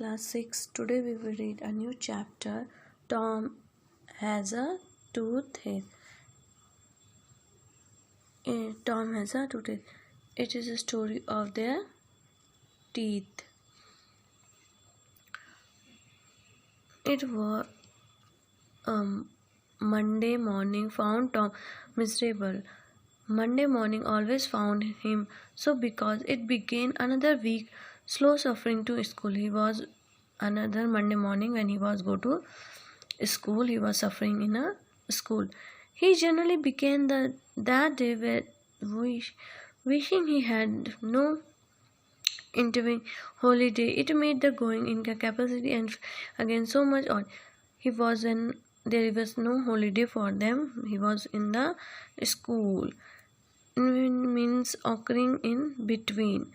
Class 6. Today we will read a new chapter. Tom has a toothache. Tom has a toothache. It is a story of their teeth. It was Monday morning found Tom miserable. Monday morning always found him so because it began another week slow suffering to school. He was another Monday morning when he was go to school. He was suffering in a school. He generally began that day with wishing he had no intervening holiday. It made the going incapacity and again so much odd. He was when there was no holiday for them. He was in the school. Means occurring in between.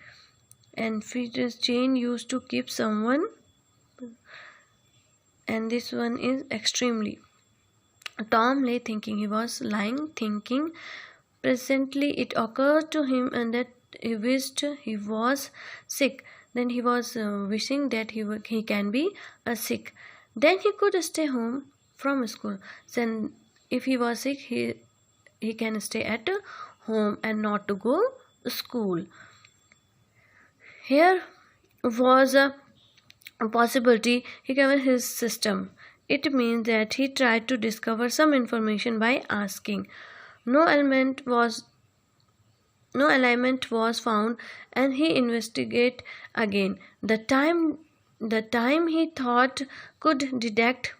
And Friedrich Jane used to keep someone, and this one is extremely. Tom lay thinking. He was lying thinking. Presently it occurred to him and that he wished he was sick. Then he was wishing that he can be sick. Then he could stay home from school. Then if he was sick, he can stay at home and not to go to school. Here was a possibility he covered his system. It means that he tried to discover some information by asking. No alignment was found, and he investigated again. The time he thought could detect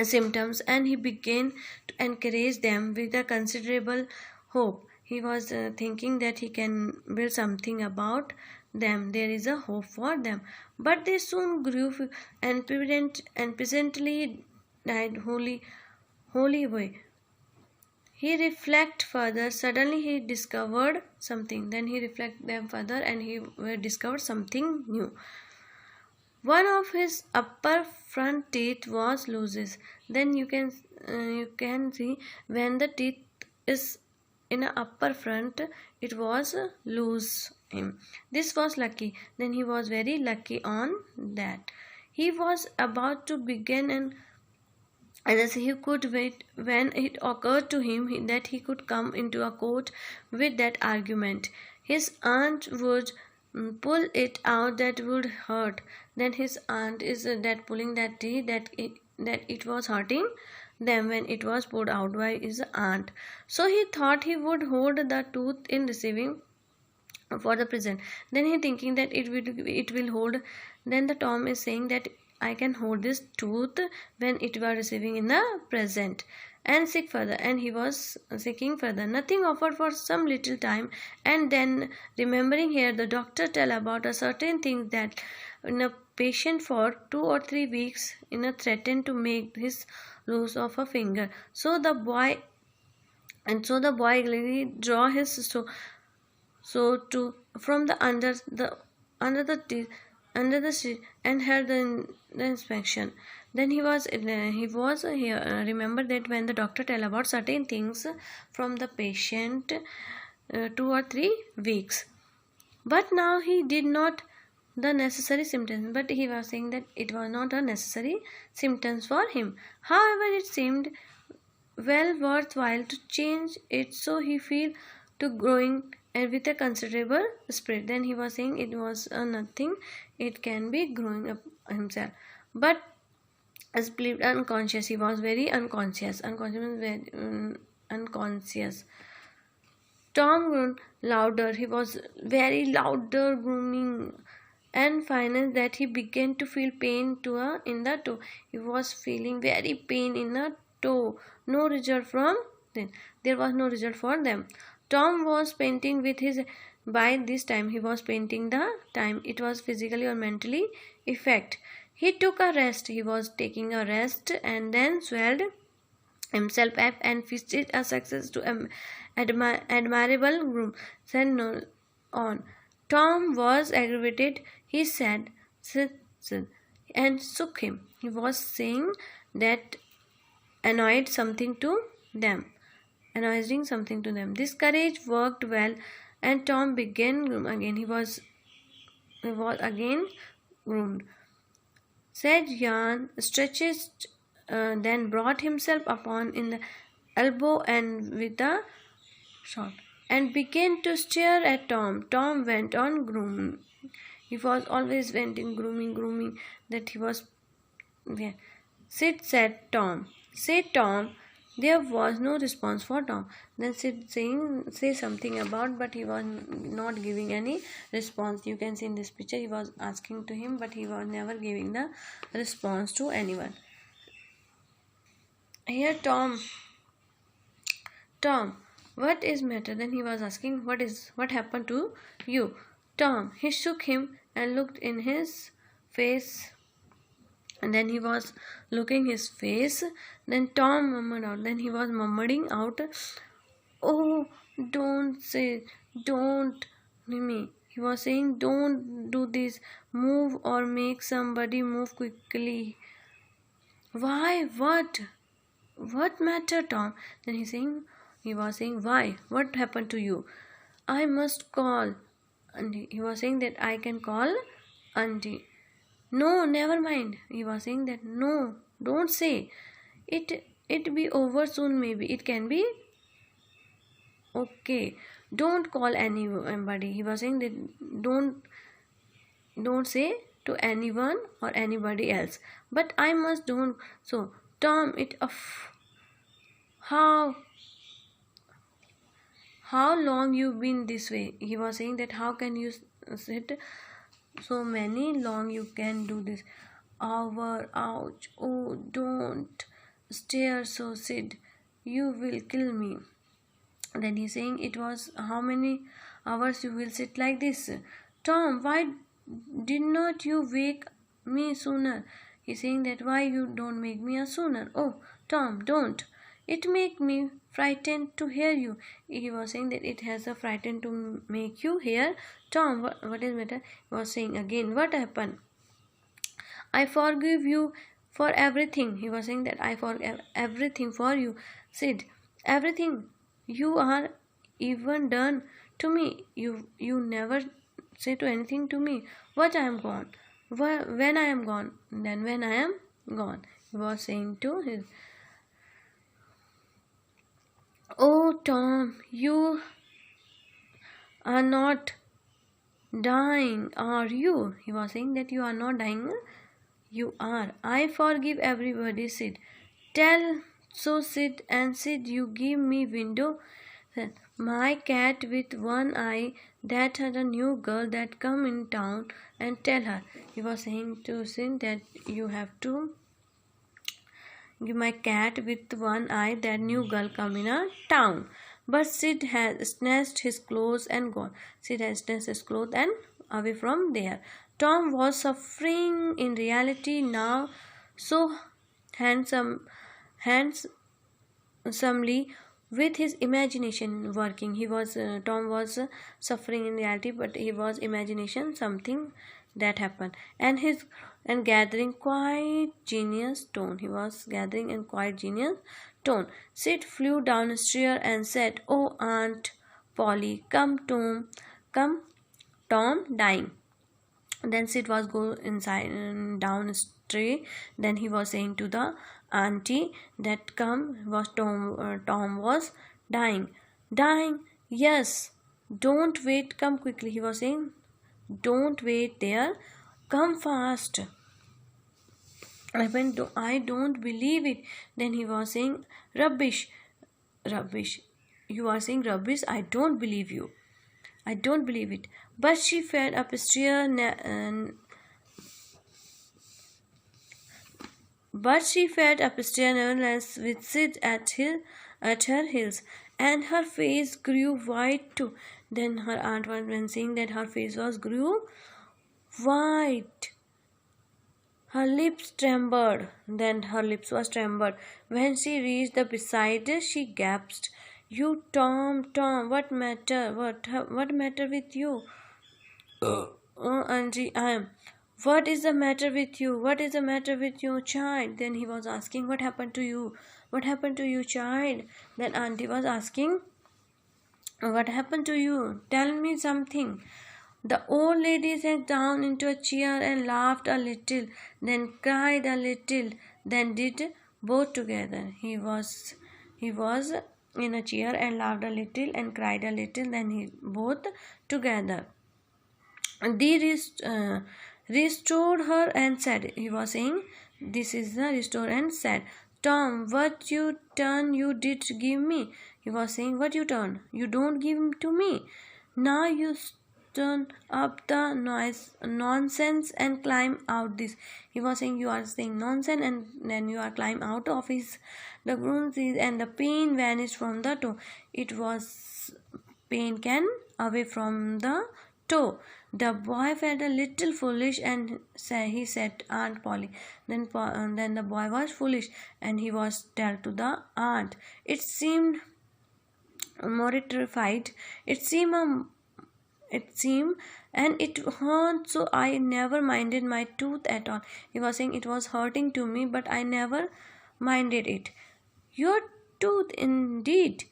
symptoms, and he began to encourage them with a considerable hope. He was thinking that he can build something about them. There is a hope for them, but they soon grew and presently died wholly away. He reflected further. Suddenly he discovered something. Then he reflected them further, and he discovered something new. One of his upper front teeth was loose. Then you can see when the teeth is in a upper front, it was loose. This was lucky. Then he was very lucky on that. He was about to begin and as he could wait when it occurred to him that he could come into a court with that argument. His aunt would pull it out, that would hurt. Then his aunt is that pulling that teeth that it was hurting them when it was pulled out by his aunt. So he thought he would hold the tooth in receiving for the present. Then he thinking that it will hold. Then the Tom is saying that I can hold this tooth when it was receiving in the present, and seek further. And he was seeking further. Nothing offered for some little time, and then remembering here the doctor tell about a certain thing that in a patient for 2 or 3 weeks in a threatened to make his loss of a finger. So the boy gladly draw his so to from the under the sheet and had the inspection. Then he was here. Remember that when the doctor tell about certain things from the patient 2 or 3 weeks, but now he did not the necessary symptoms. But he was saying that it was not a necessary symptoms for him. However, it seemed well worthwhile to change it, so he feel to growing and with a considerable spirit. Then he was saying it was nothing, it can be growing up himself. But as believed unconscious, he was very unconscious. Unconscious. Tom groaned louder. He was very louder groaning, and finally that he began to feel pain in the toe. He was feeling very pain in the toe. No result from them. There was no result for them. Tom was painting with his. By this time, he was painting the time. It was physically or mentally effect. He took a rest. He was taking a rest and then swelled himself up and feasted a success to admirable groom. Then on. Tom was aggravated. He said, "Sit," and shook him. He was saying that annoying something to them. This courage worked well, and Tom began again. He was again groomed. said Jan, stretched, then brought himself upon in the elbow and with a shot, and began to stare at Tom. Tom went on grooming. He was always went in grooming, that he was. Yeah. Sid said Tom. Say Tom. There was no response for Tom. Then Sid say something about, but he was not giving any response. You can see in this picture he was asking to him, but he was never giving the response to anyone. Here Tom, what is matter? Then he was asking, what happened to you? Tom, he shook him and looked in his face. And then he was looking his face. Then Tom murmured out. Then he was murmuring out, "Oh, don't say, don't, Mimi." He was saying, "Don't do this. Move or make somebody move quickly." Why? What? What matter, Tom? Then he was saying, why? What happened to you? I must call. And he was saying that I can call auntie. No, never mind. He was saying that no, don't say. It be over soon maybe. It can be okay. Don't call anybody. He was saying that don't say to anyone or anybody else. But I must don't. So Tom, how long you been this way? He was saying that how can you sit so many long you can do this? Hour, ouch, oh, don't stare so, Sid, you will kill me. Then he's saying it was how many hours you will sit like this? Tom, why did not you wake me sooner? He's saying that why you don't make me a sooner? Oh, Tom, don't. It make me frightened to hear you. He was saying that it has a frightened to make you hear. Tom, what is matter? He was saying again, what happened? I forgive you for everything. He was saying that I forgive everything for you. Sid, everything you are even done to me. You never say to anything to me. What I am gone. When I am gone. Then when I am gone. He was saying to his. Oh, Tom, you are not dying, are you? He was saying that you are not dying. You are. I forgive everybody, Sid. Tell so, Sid, and Sid, you give me window. My cat with one eye that had a new girl that come in town and tell her. He was saying to Sid that you have to give my cat with one eye that new girl come in a town. But Sid has snatched his clothes and gone. Sid has snatched his clothes and away from there. Tom was suffering in reality now, so handsomely with his imagination working. Tom was suffering in reality, but he was imagination something that happened, and gathering quite genius tone. He was gathering in quite genius tone. Sid flew downstairs and said, "Oh, Aunt Polly, come, Tom dying." Then Sid was go inside and downstairs. Then he was saying to the auntie that Tom was dying. Dying? Yes. Don't wait. Come quickly. He was saying, don't wait there. Come fast. I don't believe it. Then he was saying, rubbish. You are saying rubbish. I don't believe you. I don't believe it. But she fed upstairs nevertheless with Sid at her heels, and her face grew white too. Then her aunt was saying that her face grew white. Her lips trembled. Then her lips was trembled. When she reached the beside, she gasped. You, Tom, what matter? What matter with you? Oh, Auntie, I am. What is the matter with you? What is the matter with you, child? Then he was asking, what happened to you? What happened to you, child? Then Auntie was asking, what happened to you? Tell me something. The old lady sank down into a chair and laughed a little, then cried a little, then did both together. He was in a chair and laughed a little and cried a little, then he both together. They restored her and said, he was saying, this is the restore and said, Tom, what you turn you did give me. He was saying, what you turn? You don't give to me. Now you turn up the nonsense and climb out this. He was saying, you are saying nonsense and then you are climb out of his the groom and the pain vanished from the toe. It was pain can away from the toe. The boy felt a little foolish and he said, Aunt Polly. Then the boy was foolish and he was tell to the aunt. It seemed mortified. It seemed and it hurt, so I never minded my tooth at all. He was saying it was hurting to me, but I never minded it. Your tooth indeed.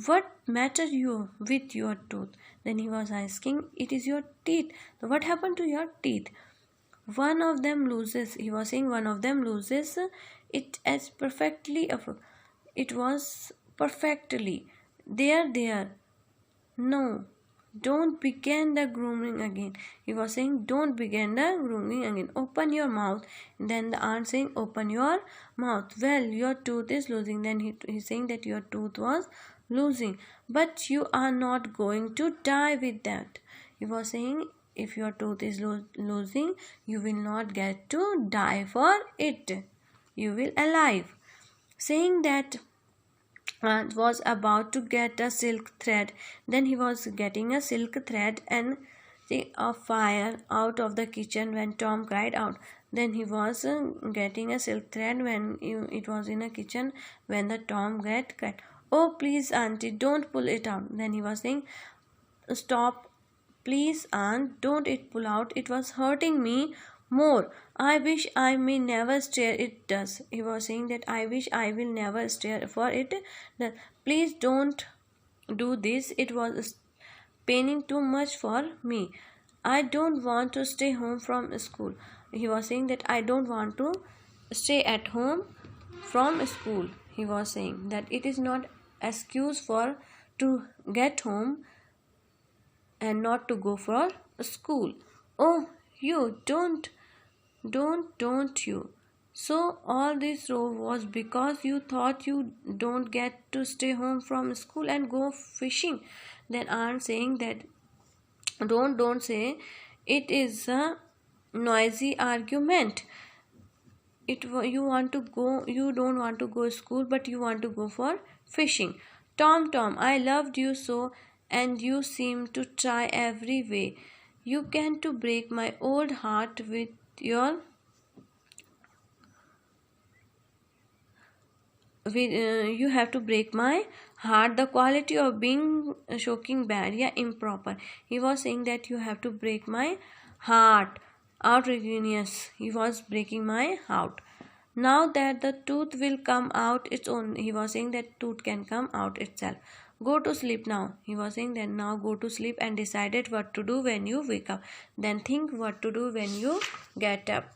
What matter you with your tooth? Then he was asking, it is your teeth. What happened to your teeth? One of them loses. He was saying one of them loses it as perfectly. It was perfectly. There. No. Don't begin the grooming again. He was saying, don't begin the grooming again. Open your mouth. Then the aunt saying, open your mouth. Well, your tooth is losing. Then he's saying that your tooth was losing. But you are not going to die with that. He was saying, if your tooth is losing, you will not get to die for it. You will alive. Saying that, was about to get a silk thread. Then he was getting a silk thread and a fire out of the kitchen when Tom cried out. Then he was getting a silk thread when it was in a kitchen when the Tom cried, oh please auntie, don't pull it out. Then he was saying, stop, please aunt, don't it pull out, it was hurting me more. I wish I may never stare it does. He was saying that I wish I will never stare for it. Please don't do this. It was paining too much for me. I don't want to stay home from school. He was saying that I don't want to stay at home from school. He was saying that it is not excuse for to get home and not to go for school. Oh, you don't you? So all this row was because you thought you don't get to stay home from school and go fishing. Then aunt saying that don't say it is a noisy argument. You want to go, you don't want to go to school, but you want to go for fishing. Tom, I loved you so, and you seem to try every way you can to break my old heart with your you have to break my heart. The quality of being shocking bad, yeah, improper. He was saying that you have to break my heart. Outrageous. He was breaking my heart. Now that the tooth will come out its own. He was saying that tooth can come out itself. Go to sleep now. He was saying that now go to sleep and decided what to do when you wake up. Then think what to do when you get up.